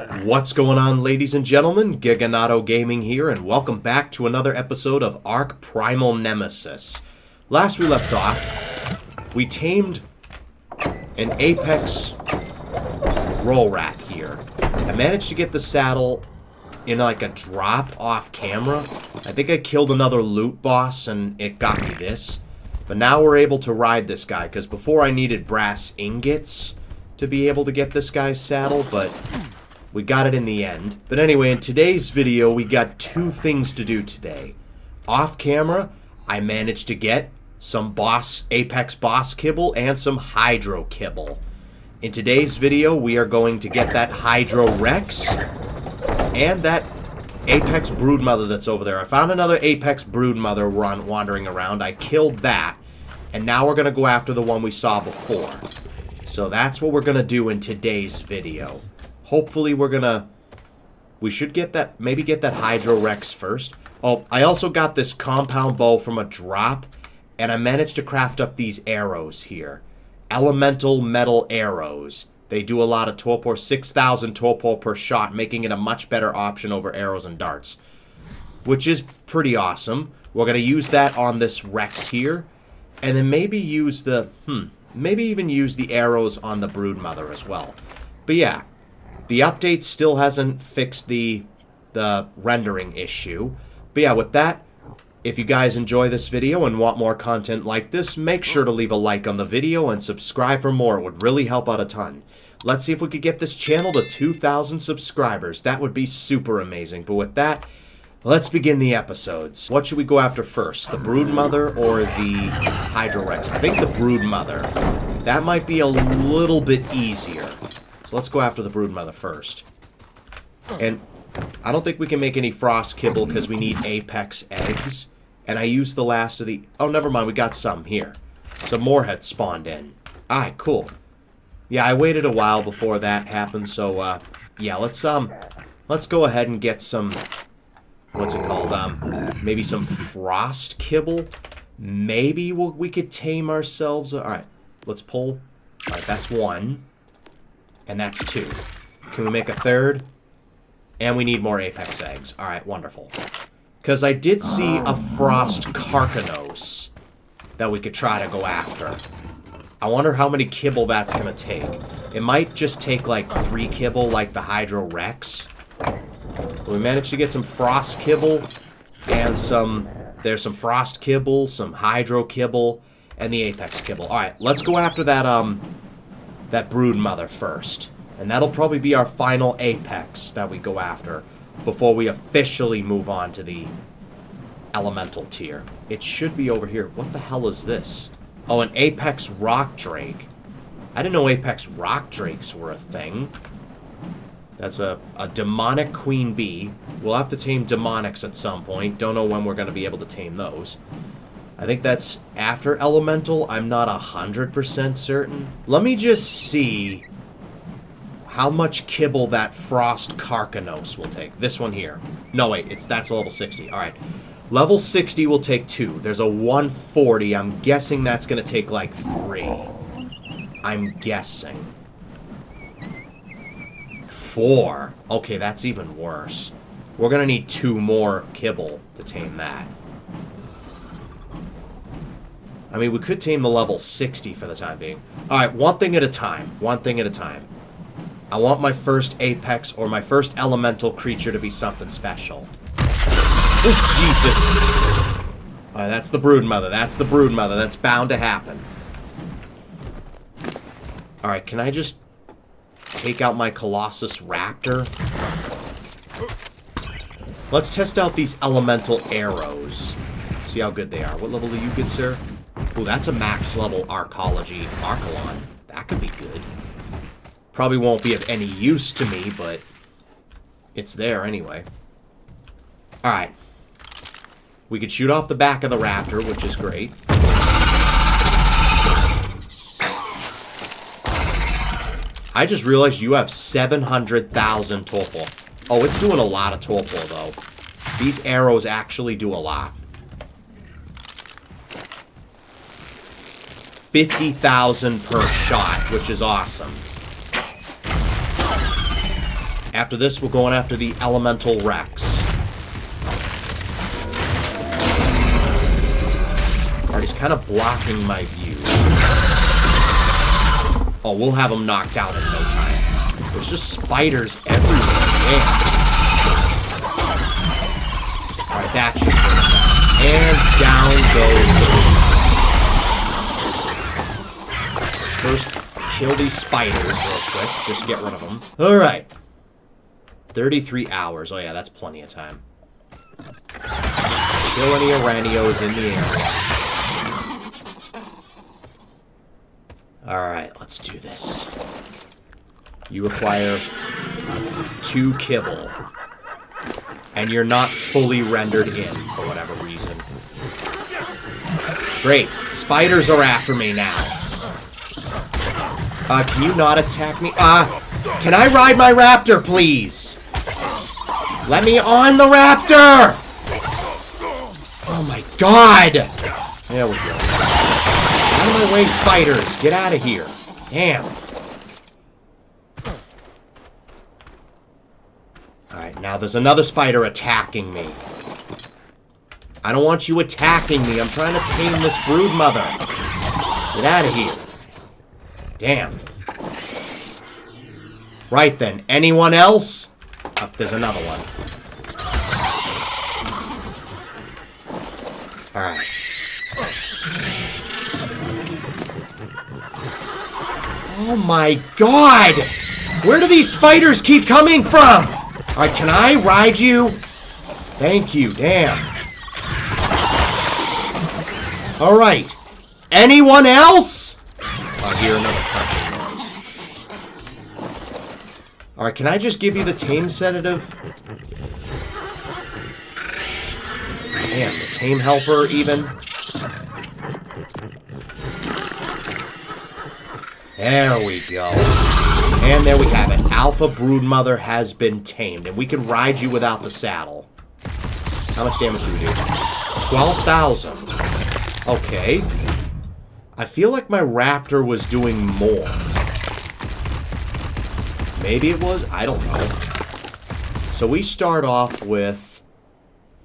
What's going on, ladies and gentlemen? Giganato Gaming here, and welcome back to another episode of Ark Primal Nemesis. Last we left off, we tamed an apex roll rat here. I managed to get the saddle in like a drop off camera. I think I killed another loot boss and it got me this. But now we're able to ride this guy, because before I needed brass ingots to be able to get this guy's saddle, but we got it in the end. But anyway, in today's video, we got two things to do today. Off camera, I managed to get some Apex boss kibble and some Hydro kibble. In today's video, we are going to get that Hydro Rex and that Apex Broodmother that's over there. I found another Apex Broodmother wandering around. I killed that. And now we're going to go after the one we saw before. So that's what we're going to do in today's video. Hopefully we should get that, maybe get that Hydro Rex first. Oh, I also got this compound bow from a drop, and I managed to craft up these arrows here. Elemental metal arrows. They do a lot of torpor, 6,000 torpor per shot, making it a much better option over arrows and darts, which is pretty awesome. We're going to use that on this Rex here, and then maybe use the, maybe even use the arrows on the Broodmother as well. But yeah. The update still hasn't fixed the rendering issue. But yeah, with that, if you guys enjoy this video and want more content like this, make sure to leave a like on the video and subscribe for more. It would really help out a ton. Let's see if we could get this channel to 2,000 subscribers. That would be super amazing. But with that, let's begin the episodes. What should we go after first? The Broodmother or the Hydro Rex? I think the Broodmother. That might be a little bit easier. So let's go after the Broodmother first. And I don't think we can make any frost kibble because we need apex eggs. And I used the last of the... Oh, never mind. We got some here. Some more had spawned in. Alright, cool. Yeah, I waited a while before that happened. So, yeah, let's go ahead and get some... What's it called? Maybe some frost kibble. Maybe we could tame ourselves. Alright, let's pull. Alright, that's one. And that's two. Can we make a third? And we need more apex eggs. Alright, wonderful. Because I did see a frost carcanos that we could try to go after. I wonder how many kibble that's going to take. It might just take like 3 kibble like the Hydro Rex. But we managed to get some frost kibble and there's some frost kibble, some Hydro kibble, and the apex kibble. Alright, let's go after that Broodmother first. And that'll probably be our final apex that we go after before we officially move on to the elemental tier. It should be over here. What the hell is this? Oh, an apex rock drake. I didn't know apex rock drakes were a thing. That's a demonic queen bee. We'll have to tame demonics at some point. Don't know when we're going to be able to tame those. I think that's after elemental. I'm not 100% certain. Let me just see how much kibble that frost carcanos will take. This one here. No, wait, that's a level 60. All right. Level 60 will take 2. There's a 140. I'm guessing that's going to take like 3. I'm guessing. 4. Okay, that's even worse. We're going to need 2 more kibble to tame that. I mean, we could tame the level 60 for the time being. Alright, one thing at a time. One thing at a time. I want my first apex or my first elemental creature to be something special. Oh, Jesus! Alright, that's the Broodmother. That's the Broodmother. That's bound to happen. Alright, can I just take out my Colossus Raptor? Let's test out these elemental arrows. See how good they are. What level are you good, sir? Ooh, that's a max level Arcology Archelon. That could be good. Probably won't be of any use to me, but it's there anyway. Alright. We could shoot off the back of the raptor, which is great. I just realized you have 700,000 torpor. Oh, it's doing a lot of torpor, though. These arrows actually do a lot. 50,000 per shot, which is awesome. After this, we're going after the Elemental Rex. Alright, he's kind of blocking my view. Oh, we'll have him knocked out in no time. There's just spiders everywhere. Damn. Alright, that should bring it down. And down goes. First, kill these spiders real quick. Just get rid of them. Alright. 33 hours. Oh yeah, that's plenty of time. Kill any Aranios in the area. Alright, let's do this. You require 2 kibble. And you're not fully rendered in, for whatever reason. Great. Spiders are after me now. Can you not attack me? Can I ride my raptor, please? Let me on the raptor! Oh my god! There we go. Out of my way, spiders. Get out of here. Damn. Alright, now there's another spider attacking me. I don't want you attacking me. I'm trying to tame this brood mother. Get out of here. Damn. Right then. Anyone else? Oh, there's another one. Alright. Oh my god! Where do these spiders keep coming from? Alright, can I ride you? Thank you, damn. Alright. Anyone else? I hear another crunching noise. Alright, can I just give you the tame sedative? Damn, the tame helper even. There we go. And there we have it. Alpha Broodmother has been tamed. And we can ride you without the saddle. How much damage do we do? 12,000. Okay. I feel like my raptor was doing more. Maybe it was? I don't know. So we start off with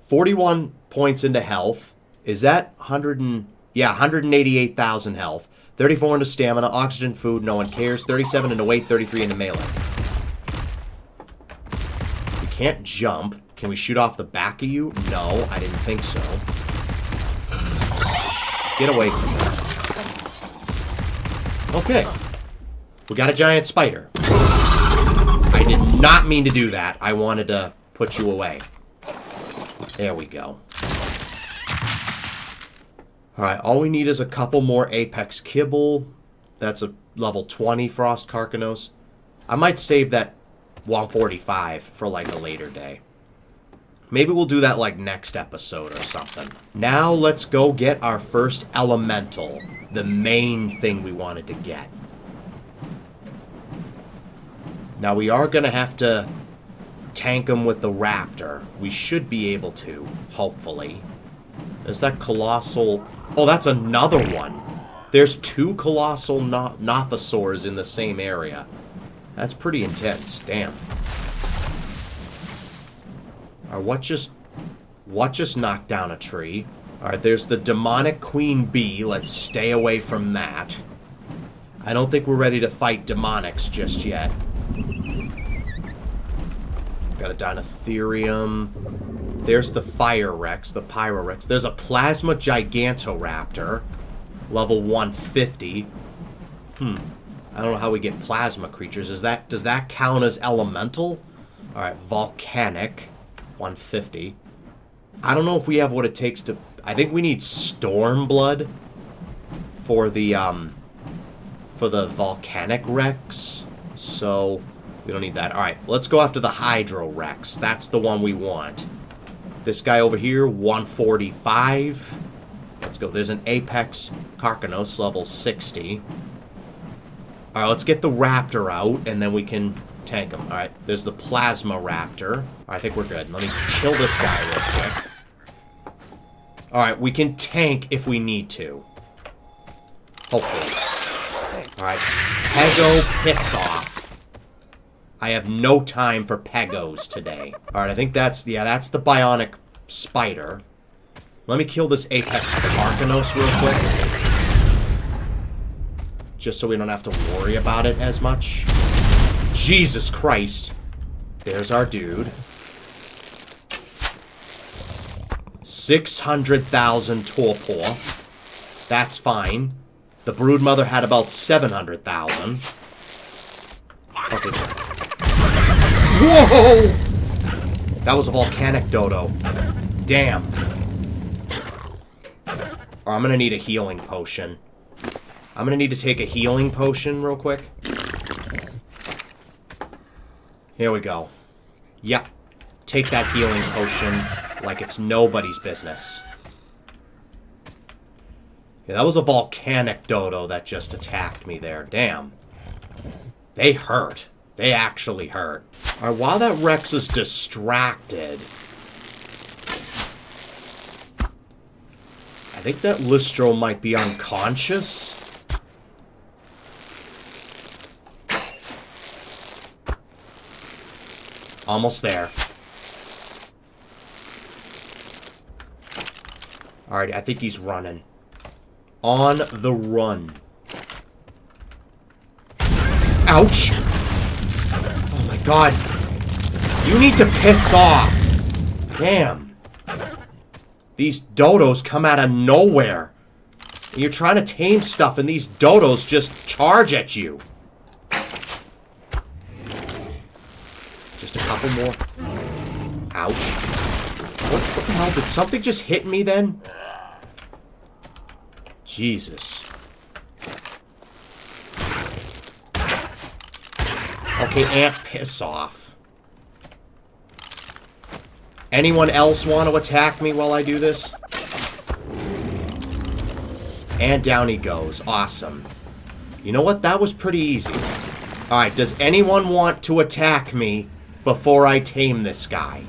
41 points into health. Is that 188,000 health. 34 into stamina, oxygen, food, no one cares. 37 into weight, 33 into melee. We can't jump. Can we shoot off the back of you? No, I didn't think so. Get away from me. Okay. We got a giant spider. I did not mean to do that. I wanted to put you away. There we go. Alright, all we need is a couple more Apex Kibble. That's a level 20 Frost Carcanos. I might save that 145 for like a later day. Maybe we'll do that like next episode or something. Now let's go get our first elemental. The main thing we wanted to get. Now we are going to have to tank him with the raptor. We should be able to, hopefully. There's that colossal... Oh, that's another one. There's 2 colossal Nothosaurs in the same area. That's pretty intense. Damn. Alright, what just knocked down a tree? Alright, there's the demonic queen bee. Let's stay away from that. I don't think we're ready to fight demonics just yet. Got a Dinotherium. There's the Fire Rex, the Pyro Rex. There's a Plasma Gigantoraptor, level 150. I don't know how we get plasma creatures. Does that count as elemental? All right, Volcanic, 150. I don't know if we have what it takes to. I think we need Storm Blood for the Volcanic Rex. So we don't need that. All right, let's go after the Hydro Rex. That's the one we want. This guy over here, 145. Let's go. There's an Apex Carcanos, level 60. All right, let's get the Raptor out, and then we can tank him. All right, there's the Plasma Raptor. All right, I think we're good. Let me kill this guy real quick. All right, we can tank if we need to. Hopefully. All right, Pego, piss off. I have no time for pegos today. Alright, I think that's the bionic spider. Let me kill this Apex Arcanos real quick. Just so we don't have to worry about it as much. Jesus Christ. There's our dude. 600,000 torpor. That's fine. The Broodmother had about 700,000. Okay. Whoa! That was a volcanic dodo. Damn. Or I'm gonna need a healing potion. I'm gonna need to take a healing potion real quick. Here we go. Yep. Take that healing potion like it's nobody's business. Yeah, that was a volcanic dodo that just attacked me there. Damn. They hurt. They actually hurt. Alright, while that Rex is distracted, I think that Listro might be unconscious. Almost there. Alright, I think he's running. On the run. Ouch! Oh my god. You need to piss off. Damn. These dodos come out of nowhere. You're trying to tame stuff and these dodos just charge at you. Just a couple more. Ouch. What the hell? Did something just hit me then? Jesus. Okay, Ant, piss off. Anyone else want to attack me while I do this? And down he goes. Awesome. You know what? That was pretty easy. Alright, does anyone want to attack me before I tame this guy?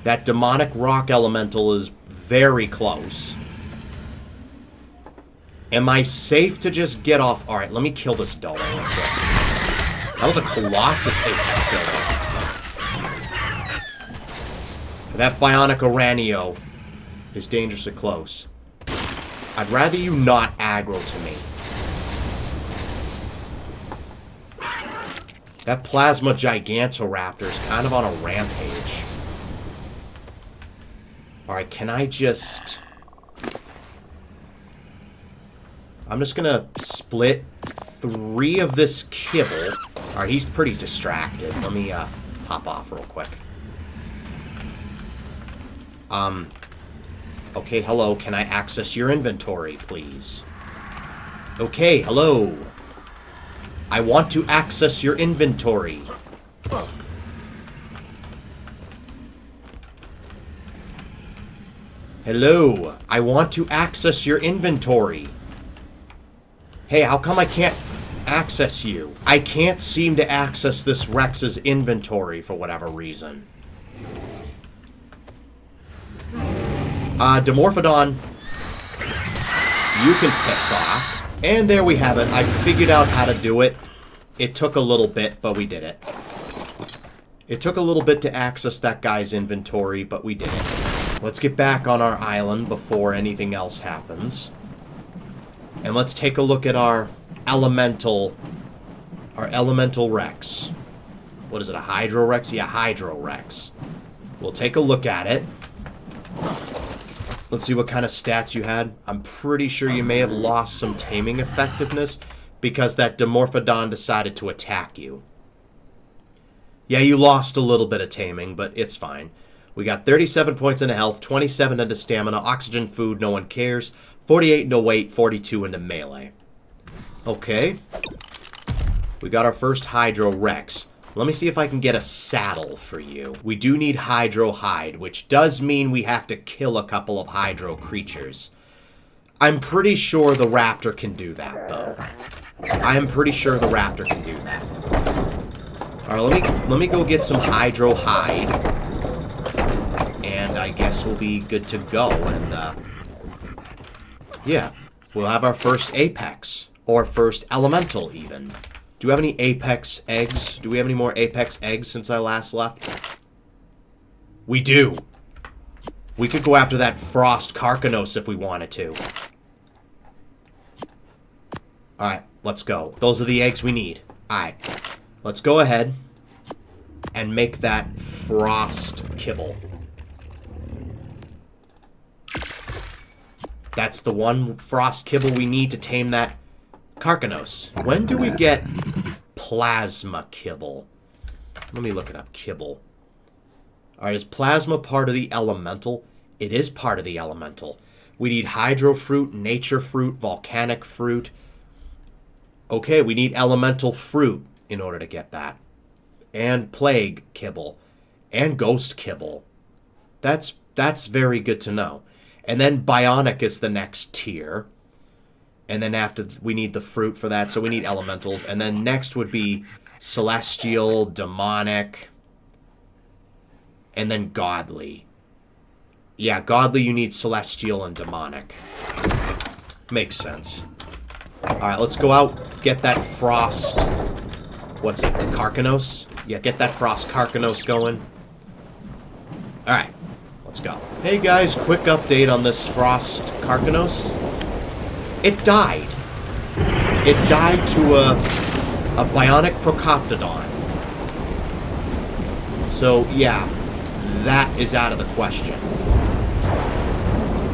That demonic rock elemental is very close. Am I safe to just get off? Alright, let me kill this dodo real quick. That was a Colossus Apex dodo. That bionic Uranio is dangerously close. I'd rather you not aggro to me. That Plasma Gigantoraptor is kind of on a rampage. Alright, can I just... I'm just gonna split 3 of this kibble. Alright, he's pretty distracted. Let me pop off real quick. Okay, hello. Can I access your inventory, please? Okay, hello. I want to access your inventory. Hello. I want to access your inventory. Hey, how come I can't access you? I can't seem to access this Rex's inventory for whatever reason. Dimorphodon, you can piss off. And there we have it. I figured out how to do it. It took a little bit, but we did it. It took a little bit to access that guy's inventory, but we did it. Let's get back on our island before anything else happens. And let's take a look at our elemental Rex. What is it, a Hydro Rex? Yeah, Hydro Rex. We'll take a look at it. Let's see what kind of stats you had. I'm pretty sure you may have lost some taming effectiveness because that Dimorphodon decided to attack you. Yeah, you lost a little bit of taming, but it's fine. We got 37 points into health, 27 into stamina, oxygen, food, no one cares, 48 into weight, 42 into melee. Okay. We got our first Hydro Rex. Let me see if I can get a saddle for you. We do need Hydro Hide, which does mean we have to kill a couple of Hydro creatures. I'm pretty sure the Raptor can do that, though. I am pretty sure the Raptor can do that. Alright, let me go get some Hydro Hide. And I guess we'll be good to go. And, yeah. We'll have our first Apex. Or first Elemental, even. Do we have any Apex eggs? Do we have any more Apex eggs since I last left? We do. We could go after that Frost Carcanos if we wanted to. Alright, let's go. Those are the eggs we need. Alright. Let's go ahead and make that Frost Kibble. That's the one Frost Kibble we need to tame that Carcanos. When do we get Plasma Kibble? Let me look it up. Kibble. Alright, is Plasma part of the Elemental? It is part of the Elemental. We need Hydro Fruit, Nature Fruit, Volcanic Fruit. Okay, we need Elemental Fruit in order to get that. And Plague Kibble. And Ghost Kibble. That's very good to know. And then Bionic is the next tier. And then after, we need the fruit for that, so we need elementals. And then next would be Celestial, Demonic, and then Godly. Yeah, Godly you need Celestial and Demonic. Makes sense. Alright, let's go out, get that Frost... What's it, Carcanos? Yeah, get that Frost Carcanos going. Alright, let's go. Hey guys, quick update on this Frost Carcanos. It died. It died to a Bionic Procoptodon. So, yeah, that is out of the question.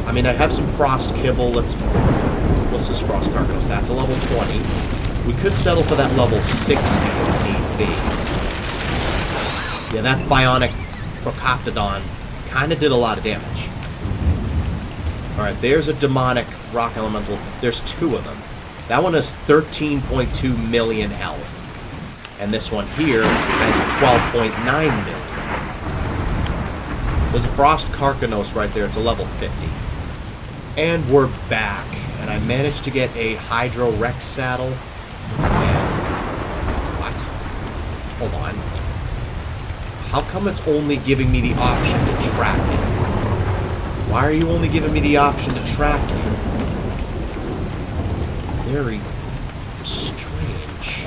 I mean, I have some Frost Kibble. What's this Frost Carcanos? That's a level 20. We could settle for that level 60 if need be. Yeah, that Bionic Procoptodon kind of did a lot of damage. Alright, there's a Demonic Rock Elemental. There's two of them. That one has 13.2 million health. And this one here has 12.9 million. There's a Frost Carcanos right there. It's a level 50. And we're back. And I managed to get a Hydro Rex saddle. And... what? Hold on. How come it's only giving me the option to track it? Why are you only giving me the option to track you? Very strange.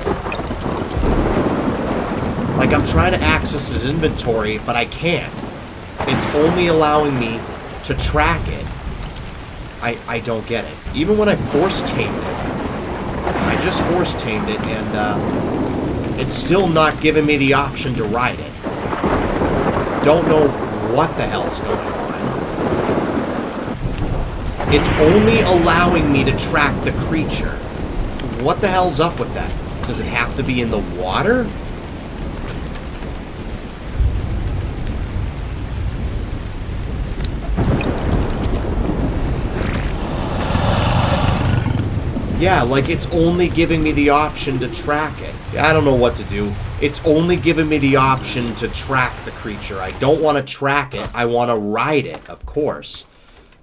Like, I'm trying to access his inventory, but I can't. It's only allowing me to track it. I don't get it. Even when I force-tamed it. I just force-tamed it, and it's still not giving me the option to ride it. Don't know what the hell's going on. It's only allowing me to track the creature. What the hell's up with that? Does it have to be in the water? Yeah, like it's only giving me the option to track it. I don't know what to do. It's only giving me the option to track the creature. I don't want to track it. I want to ride it, of course.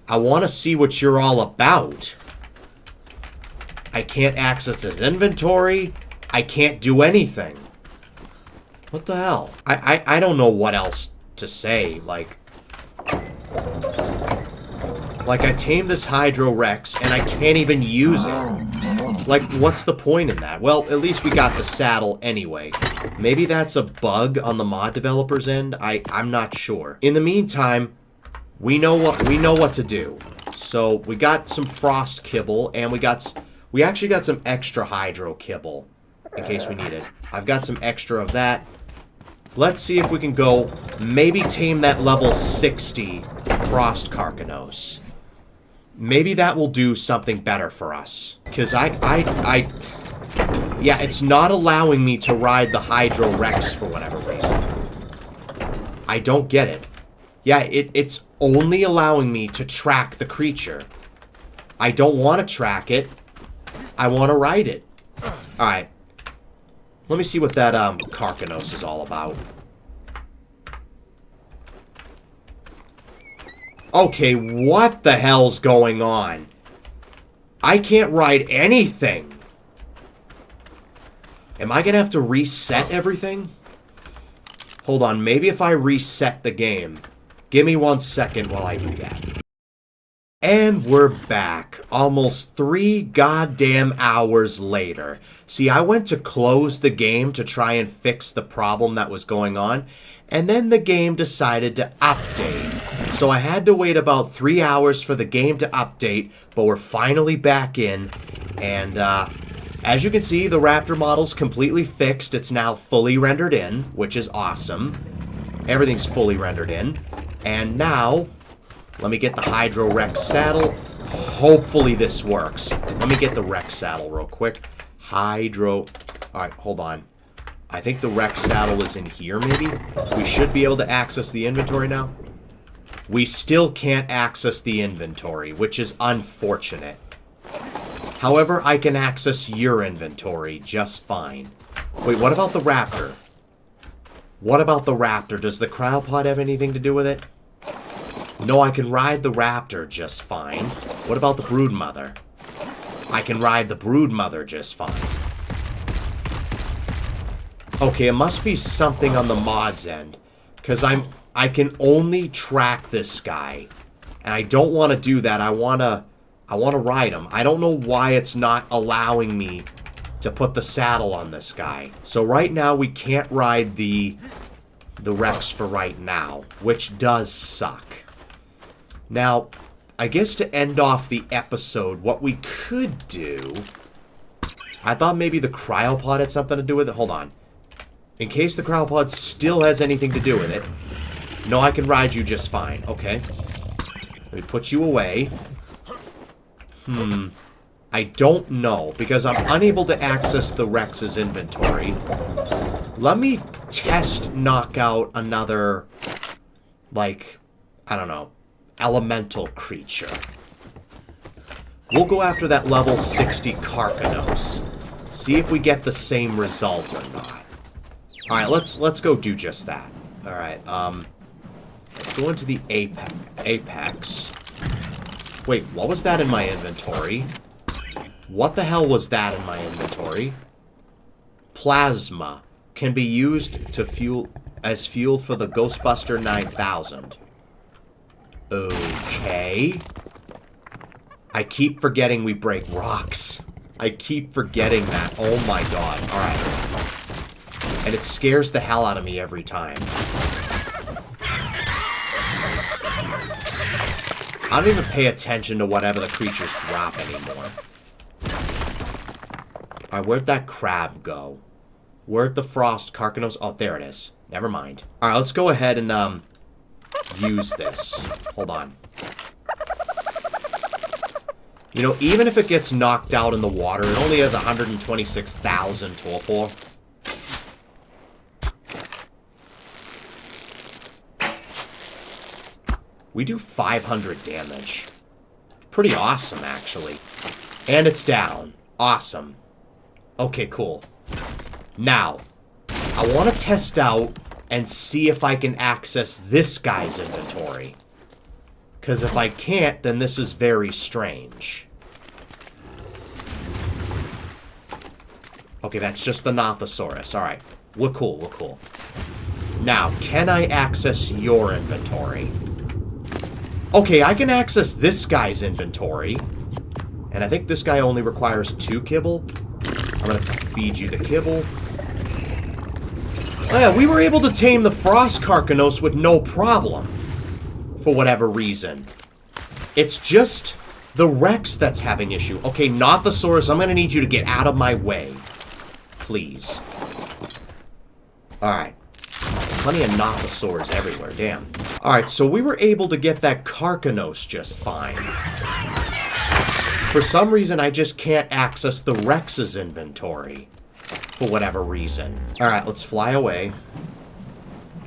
I want to see what you're all about. I can't access his inventory. I can't do anything. What the hell? I don't know what else to say. Like I tamed this Hydro Rex and I can't even use it. Like, what's the point in that? Well, at least we got the saddle anyway. Maybe that's a bug on the mod developer's end. I'm not sure. In the meantime, we know what to do. So we got some Frost Kibble, and we actually got some extra Hydro Kibble in case we need it. I've got some extra of that. Let's see if we can go maybe tame that level 60 Frost Carcanos. Maybe that will do something better for us. Because yeah, it's not allowing me to ride the Hydro Rex for whatever reason. I don't get it. Yeah, it's only allowing me to track the creature. I don't want to track it. I want to ride it. Alright. Let me see what that Carcanos is all about. Okay, what the hell's going on? I can't ride anything. Am I gonna have to reset everything? Hold on, maybe if I reset the game. Give me 1 second while I do that. And we're back, almost 3 goddamn hours later. See, I went to close the game to try and fix the problem that was going on, and then the game decided to update. So I had to wait about 3 hours for the game to update, but we're finally back in, and as you can see, the Raptor model's completely fixed. It's now fully rendered in, which is awesome. Everything's fully rendered in, and now... let me get the Hydro Rex saddle. Hopefully this works. Let me get the Rex saddle real quick. Hydro... Alright, hold on. I think the Rex saddle is in here, maybe? We should be able to access the inventory now. We still can't access the inventory, which is unfortunate. However, I can access your inventory just fine. Wait, what about the Raptor? What about the Raptor? Does the cryopod have anything to do with it? No, I can ride the Raptor just fine. What about the Broodmother? I can ride the Broodmother just fine. Okay, it must be something on the mod's end. Because I can only track this guy. And I don't want to do that. I want to ride him. I don't know why it's not allowing me to put the saddle on this guy. So right now we can't ride the Rex for right now, which does suck. Now, I guess to end off the episode, what we could do... I thought maybe the cryopod had something to do with it. Hold on. In case the cryopod still has anything to do with it. No, I can ride you just fine. Okay. Let me put you away. I don't know, because I'm unable to access the Rex's inventory. Let me test knock out another, like, I don't know, elemental creature. We'll go after that level 60 Carcanos. See if we get the same result or not. Alright, let's go do just that. Alright, let's go into the Apex. Wait, what was that in my inventory? What the hell was that in my inventory? Plasma can be used to fuel for the Ghostbuster 9000. Okay. I keep forgetting we break rocks. I keep forgetting that. Oh my god. Alright. And it scares the hell out of me every time. I don't even pay attention to whatever the creatures drop anymore. Alright, where'd that crab go? Where'd the frost Carcanos? Oh, there it is. Never mind. Alright, let's go ahead and, use this. Hold on. You know, even if it gets knocked out in the water, it only has 126,000 torpor. We do 500 damage. Pretty awesome, actually. And it's down. Awesome. Okay, cool. Now, I want to test out and see if I can access this guy's inventory. Because if I can't, then this is very strange. Okay, that's just the Nothosaurus. Alright. We're cool, we're cool. Now, can I access your inventory? Okay, I can access this guy's inventory. And I think this guy only requires 2 kibble. I'm gonna feed you the kibble. Oh yeah, we were able to tame the Frost Carcanos with no problem. For whatever reason. It's just the Rex that's having issue. Okay, Nothosaurus, I'm gonna need you to get out of my way. Please. Alright. Plenty of Nothosaurs everywhere, damn. Alright, so we were able to get that Carcanos just fine. For some reason, I just can't access the Rex's inventory. For whatever reason. Alright, let's fly away.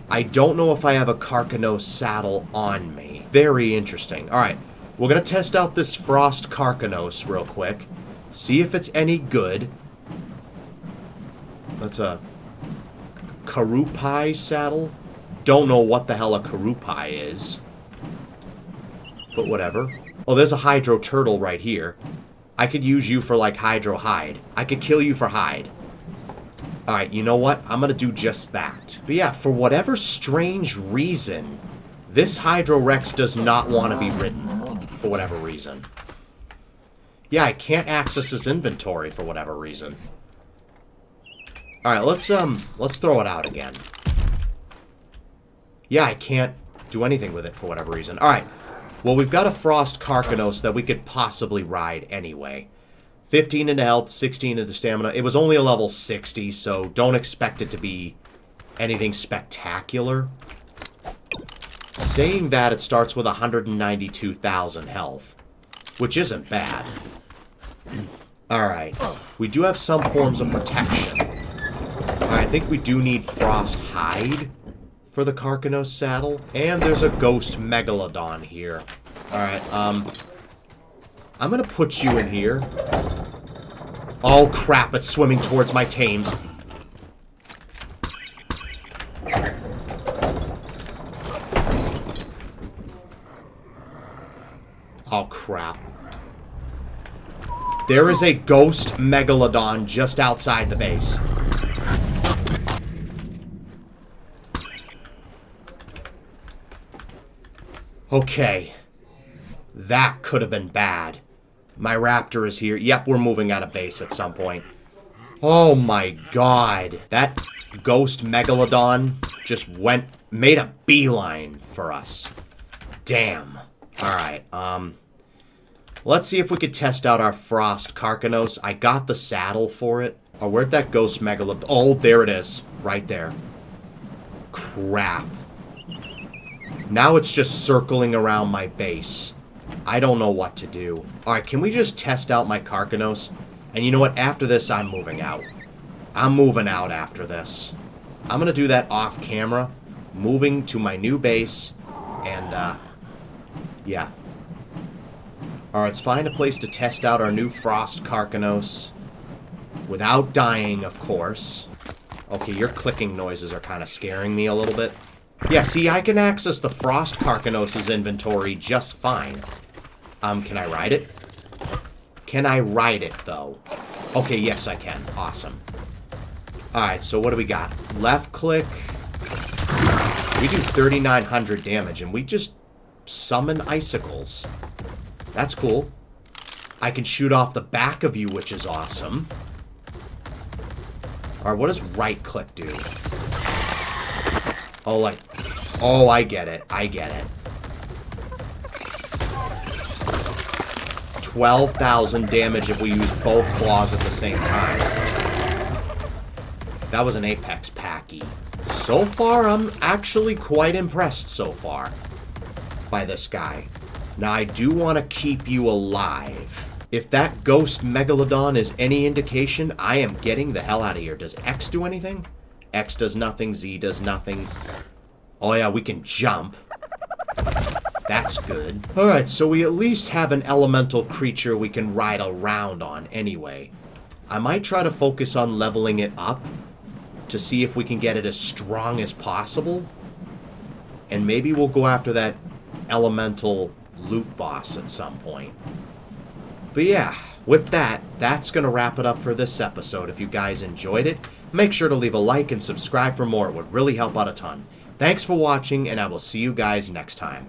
I don't know if I have a Carcanos saddle on me. Very interesting. Alright, we're gonna test out this Frost Carcanos real quick. See if it's any good. That's a Karupai saddle. Don't know what the hell a Karupai is. But whatever. Oh, there's a Hydro Turtle right here. I could use you for, like, Hydro Hide. I could kill you for Hide. Alright, you know what? I'm gonna do just that. But yeah, for whatever strange reason, this Hydro Rex does not want to be ridden. for whatever reason. Yeah, I can't access his inventory for whatever reason. Alright, let's throw it out again. Yeah, I can't do anything with it for whatever reason. Alright. Well, we've got a Frost Carcanos that we could possibly ride anyway. 15 into health, 16 into stamina. It was only a level 60, so don't expect it to be anything spectacular. Saying that, it starts with 192,000 health, which isn't bad. Alright. We do have some forms of protection. I think we do need Frost Hide for the Carcanos saddle. And there's a Ghost Megalodon here. Alright, I'm gonna put you in here. Oh crap, it's swimming towards my tames. Oh crap. There is a Ghost Megalodon just outside the base. Okay. That could have been bad. My raptor is here. Yep, we're moving out of base at some point. Oh my god. That Ghost Megalodon just made a beeline for us. Damn. Alright, let's see if we could test out our Frost Carcanos. I got the saddle for it. Oh, where'd that Ghost Megalodon... Oh, there it is. Right there. Crap. Now it's just circling around my base. I don't know what to do. Alright, can we just test out my Carcanos? And you know what? After this, I'm moving out. I'm moving out after this. I'm gonna do that off camera. Moving to my new base. And, yeah. Alright, let's find a place to test out our new Frost Carcanos. Without dying, of course. Okay, your clicking noises are kind of scaring me a little bit. Yeah, see, I can access the Frost Carcanos' inventory just fine. Can I ride it? Can I ride it, though? Okay, yes, I can. Awesome. Alright, so what do we got? Left click. We do 3,900 damage, and we just summon icicles. That's cool. I can shoot off the back of you, which is awesome. Alright, what does right click do? Oh, like... Oh, I get it. I get it. 12,000 damage if we use both claws at the same time. That was an Apex Packy. So far, I'm actually quite impressed so far by this guy. Now, I do want to keep you alive. If that Ghost Megalodon is any indication, I am getting the hell out of here. Does X do anything? X does nothing. Z does nothing. Oh, yeah, we can jump. That's good. Alright, so we at least have an elemental creature we can ride around on anyway. I might try to focus on leveling it up to see if we can get it as strong as possible. And maybe we'll go after that elemental loot boss at some point. But yeah, with that, that's going to wrap it up for this episode. If you guys enjoyed it, make sure to leave a like and subscribe for more. It would really help out a ton. Thanks for watching, and I will see you guys next time.